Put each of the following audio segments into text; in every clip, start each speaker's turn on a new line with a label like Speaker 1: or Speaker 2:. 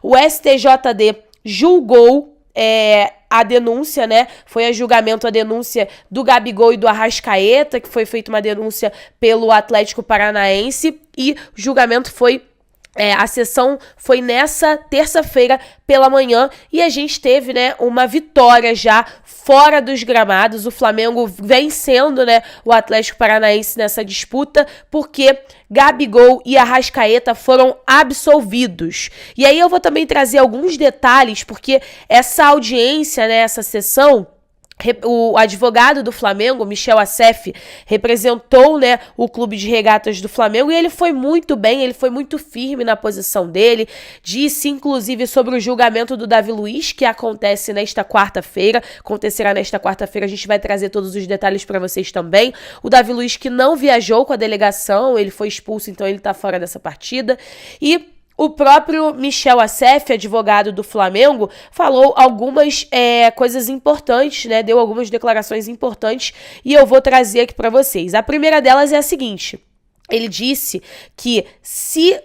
Speaker 1: o STJD julgou a denúncia, né? Foi a julgamento a denúncia do Gabigol e do Arrascaeta, que foi feita uma denúncia pelo Atlético Paranaense, e o julgamento foi... a sessão foi nessa terça-feira pela manhã e a gente teve, né, uma vitória já fora dos gramados. O Flamengo vencendo, né, o Atlético Paranaense nessa disputa, porque Gabigol e Arrascaeta foram absolvidos. E aí eu vou também trazer alguns detalhes, porque essa audiência, né, essa sessão... O advogado do Flamengo, Michel Assef, representou, né, o clube de regatas do Flamengo e ele foi muito bem, ele foi muito firme na posição dele, disse inclusive sobre o julgamento do Davi Luiz, que acontecerá nesta quarta-feira, a gente vai trazer todos os detalhes para vocês também. O Davi Luiz que não viajou com a delegação, ele foi expulso, então ele tá fora dessa partida, e... o próprio Michel Assef, advogado do Flamengo, falou algumas coisas importantes, né? Deu algumas declarações importantes e eu vou trazer aqui para vocês. A primeira delas é a seguinte: ele disse que se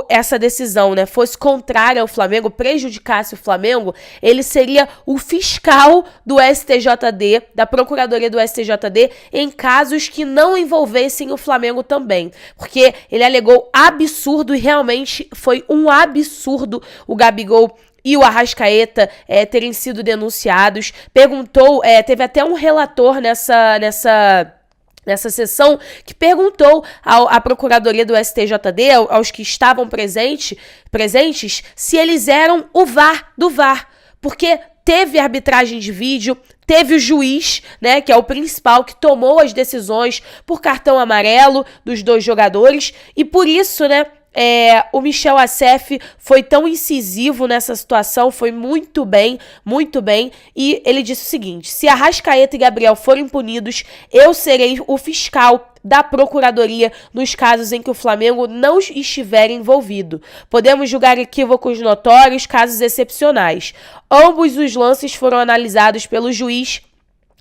Speaker 1: essa decisão, né, fosse contrária ao Flamengo, prejudicasse o Flamengo, ele seria o fiscal do STJD, da Procuradoria do STJD, em casos que não envolvessem o Flamengo também. Porque ele alegou absurdo, e realmente foi um absurdo, o Gabigol e o Arrascaeta terem sido denunciados. Perguntou, teve até um relator nessa sessão, que perguntou à Procuradoria do STJD, aos que estavam presentes, se eles eram o VAR do VAR, porque teve arbitragem de vídeo, teve o juiz, né, que é o principal, que tomou as decisões por cartão amarelo dos dois jogadores, e por isso, né, o Michel Assef foi tão incisivo nessa situação, foi muito bem, e ele disse o seguinte: se Arrascaeta e Gabriel forem punidos, eu serei o fiscal da Procuradoria nos casos em que o Flamengo não estiver envolvido. Podemos julgar equívocos notórios, casos excepcionais. Ambos os lances foram analisados pelo juiz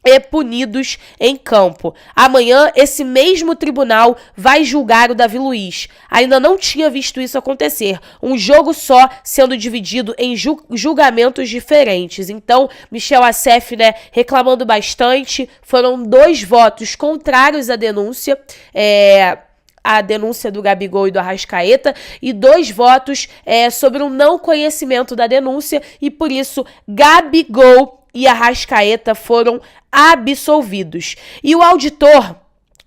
Speaker 1: e punidos em campo. Amanhã, esse mesmo tribunal vai julgar o Davi Luiz. Ainda não tinha visto isso acontecer. Um jogo só sendo dividido em julgamentos diferentes. Então, Michel Assef, né, reclamando bastante. Foram 2 votos contrários à denúncia, a denúncia do Gabigol e do Arrascaeta, e 2 votos sobre o não conhecimento da denúncia, e por isso Gabigol e Arrascaeta foram absolvidos. E o auditor,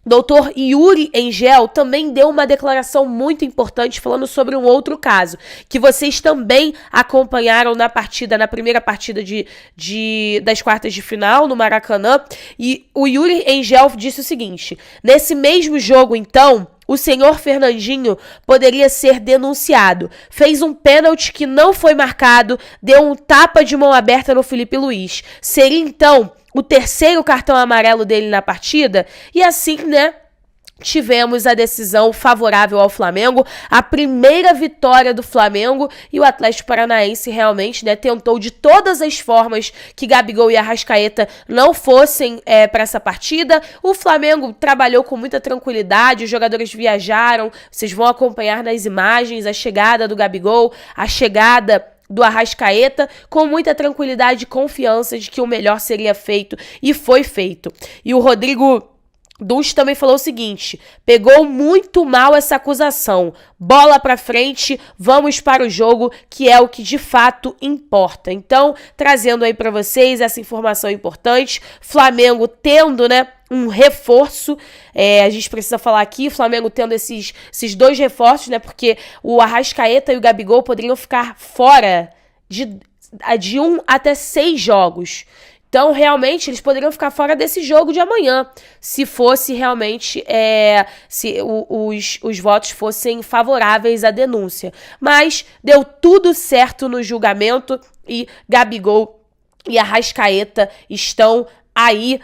Speaker 1: Dr. Yuri Engel, também deu uma declaração muito importante falando sobre um outro caso, que vocês também acompanharam na primeira partida das quartas de final, no Maracanã. E o Yuri Engel disse o seguinte: nesse mesmo jogo, então, o senhor Fernandinho poderia ser denunciado. Fez um pênalti que não foi marcado, deu um tapa de mão aberta no Felipe Luiz. Seria, então, o 3º cartão amarelo dele na partida? E assim, né, tivemos a decisão favorável ao Flamengo, a primeira vitória do Flamengo, e o Atlético Paranaense realmente, né, tentou de todas as formas que Gabigol e Arrascaeta não fossem para essa partida. O Flamengo trabalhou com muita tranquilidade, os jogadores viajaram, vocês vão acompanhar nas imagens a chegada do Gabigol, a chegada do Arrascaeta, com muita tranquilidade e confiança de que o melhor seria feito, e foi feito. E o Rodrigo Dunst também falou o seguinte: pegou muito mal essa acusação, bola pra frente, vamos para o jogo, que é o que de fato importa. Então, trazendo aí pra vocês essa informação importante, Flamengo tendo, né, um reforço, a gente precisa falar aqui, Flamengo tendo esses 2 reforços, né, porque o Arrascaeta e o Gabigol poderiam ficar fora de 1 até 6 jogos. Então, realmente, eles poderiam ficar fora desse jogo de amanhã, se fosse realmente, se os votos fossem favoráveis à denúncia. Mas deu tudo certo no julgamento, e Gabigol e Arrascaeta estão aí